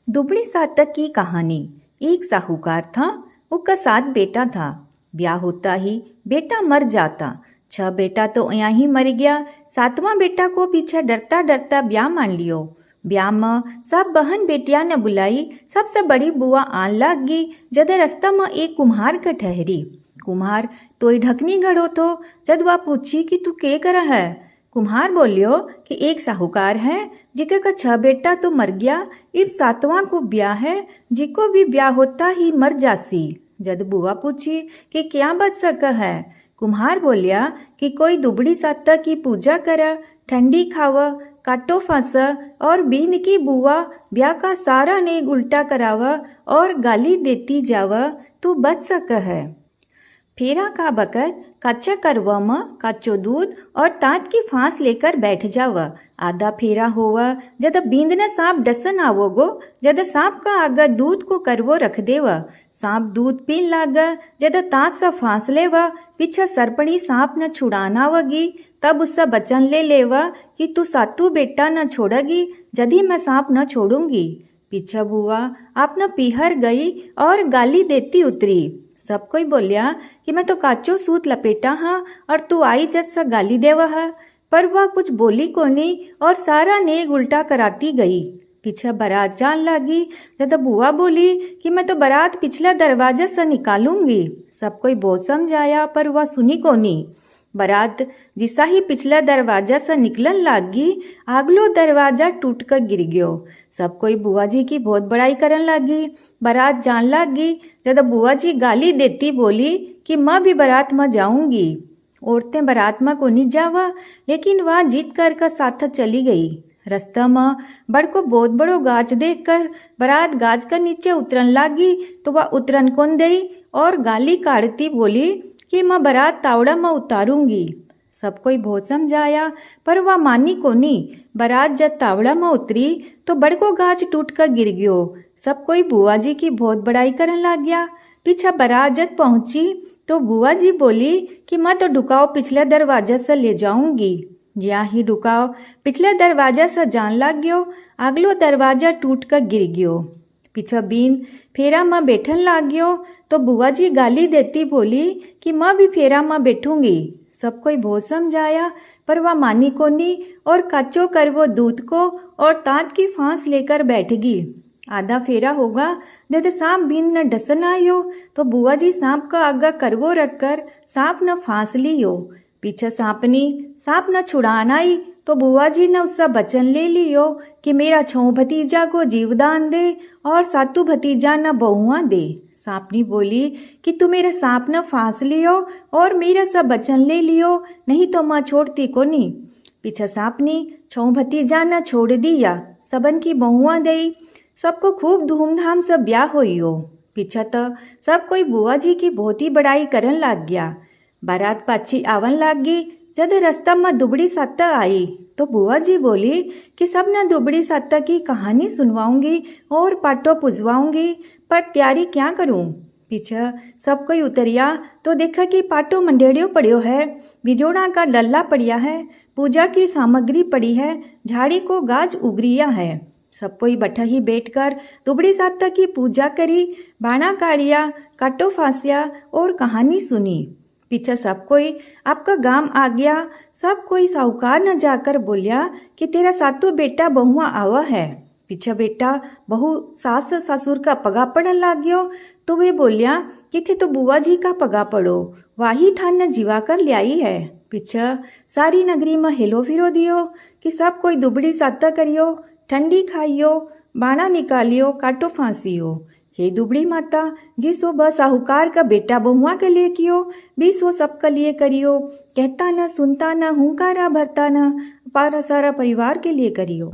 दुबड़ी सातक की कहानी। एक साहूकार था, उसका 7 बेटा था। ब्याह होता ही बेटा मर जाता। 6 बेटा तो यहाँ ही मर गया। 7वां बेटा को पीछे डरता डरता ब्याह मान लियो। ब्याह में सब बहन बेटिया ने बुलाई। सबसे बड़ी बुआ आन लाग गई। जद रास्ता में एक कुम्हार का ठहरी। कुम्हार तोय ढकनी गढ़ो तो। जद वह पूछी कि तू के कर है। कुम्हार बोलियो कि एक साहूकार है जिके का 6 बेटा तो मर गया। इब 7वां को ब्याह है, जिको भी ब्याह होता ही मर जासी। जद बुआ पूछी कि क्या बच सक है। कुम्हार बोलिया कि कोई दुबड़ी सातक की पूजा कर, ठंडी खाव, काटो फांस और बींद की बुआ ब्याह का सारा नेग उल्टा कराव और गाली देती जाव, तू बच सक है। फेरा का बकत कच्चा करवा में कच्चो दूध और तात की फांस लेकर बैठ जाव। आधा फेरा होवा जद बींद न सांप डसन आवोगो। जद सांप का आगा दूध को करवो रख देव। सांप दूध पीन लाग। जद तात सा फांस लेवा, पीछे सरपणी सांप न छुड़ाना वगी। तब उससे बचन ले लेवा कि तू 7 बेटा न छोड़गी, जदी मैं सांप न छोड़ूंगी। पीछे बुआ आपने पीहर गई और गाली देती उतरी। सब कोई बोलिया कि मैं तो काचो सूत लपेटा हाँ और तू आई जद सा गाली देवा है। पर वह कुछ बोली कोनी और सारा नेग उल्टा कराती गई। पीछे बारात जान लगी। जब बुआ बोली कि मैं तो बारात पिछला दरवाजा से निकालूंगी। सब कोई बहुत समझाया पर वह सुनी कोनी। बारात जिसा ही पिछला दरवाजा से निकलन लागी, आगलो दरवाजा टूट कर गिर गयो। सब कोई बुआ जी की बहुत बड़ाई करन लागी। बारात जान लागी। जब बुआ जी गाली देती बोली कि मैं भी बारात में जाऊंगी। औरतें बारात में को नहीं जावा, लेकिन वह जीत कर का साथ चली गई। रास्ता में बड़को बहुत बड़ो गाछ देखकर बारात गाछ का नीचे उतरन लागी तो वह उतरन कौन दई और गाली काढ़ती बोली कि मैं बारात तावड़ा में उतारूंगी। सब कोई बहुत समझाया पर वह मानी कोनी। बारात जब तावड़ा में उतरी तो बड़को गाछ टूट कर गिर गयो। सब कोई बुआ जी की बहुत बड़ाई करन लग गया। पीछे बारात जब पहुंची तो बुआ जी बोली कि मैं तो डुकाओ पिछले दरवाजे से ले जाऊंगी। ज्या ही डुकाओ पिछले दरवाजे से जान लग गयो। अगलो दरवाजा टूट कर गिर गयो। पीछे बीन फेरा में बैठन लग गयो तो बुआ जी गाली देती बोली कि मैं भी फेरा में बैठूंगी। सब कोई बहुत समझाया पर वह मानी कोनी और कच्चो कर वो दूध को और तात की फांस लेकर बैठ गई। आधा फेरा होगा जब सांप बीन न डसन आयो तो बुआ जी सांप का आगा करवो रखकर सांप न फांस लियो। पीछे सांप न छुड़ान आई तो बुआ जी ने उससे वचन ले लियो कि मेरा 6 भतीजा को जीवदान दे और 7 भतीजा न बहुआ दे। सांपनी बोली कि तू मेरे सांप न फांस लियो और मेरा सब वचन ले लियो, नहीं तो मैं छोड़ती को नहीं। पीछे सांपनी 6 भतीजा न छोड़ दिया, सबन की बहुआ दई। सबको खूब धूमधाम से ब्याह होइयो। पीछे तो सब कोई बुआ जी की बहुत ही बड़ाई करन लग गया। बारात पाछी आवन लग गई। जब रास्ता में दुबड़ी सातक आई तो बुआ जी बोली कि सब न दुबड़ी सातक की कहानी सुनवाऊंगी और पाटो पुजवाऊंगी, पर तैयारी क्या करूं। पीछे सब कोई उतरिया तो देखा कि पाटो मंडेड़ियो पड़ियो है, बिजोड़ा का डल्ला पड़िया है, पूजा की सामग्री पड़ी है, झाड़ी को गाज उगरिया है। सब कोई बैठा ही बैठकर दुबड़ी सातक की पूजा करी, बाणा काढ़िया, काटो फांसिया और कहानी सुनी। पीछे सब कोई आपका गांव आ गया। सब कोई साहूकार न जाकर बोलिया कि तेरा 7 बेटा बहुआ आवा है। पीछे बेटा बहु सास ससुर का पगा पड़न लग गयो तो वे बोलिया कि थे तो बुआ जी का पगा पड़ो, वाही थान न जीवा कर ल्याई है। पीछे सारी नगरी में हेलो फिरो दियो कि सब कोई दुबड़ी सातक करियो, ठंडी खाइयो, बाणा निकालियो, काटो फांसियो। हे दुबड़ी माता, जिसो ब साहूकार का बेटा बहुआ के लिए कियो, बीसो सबके लिए करियो, कहता न सुनता न हुंकारा भरता न, पारा सारा परिवार के लिए करियो।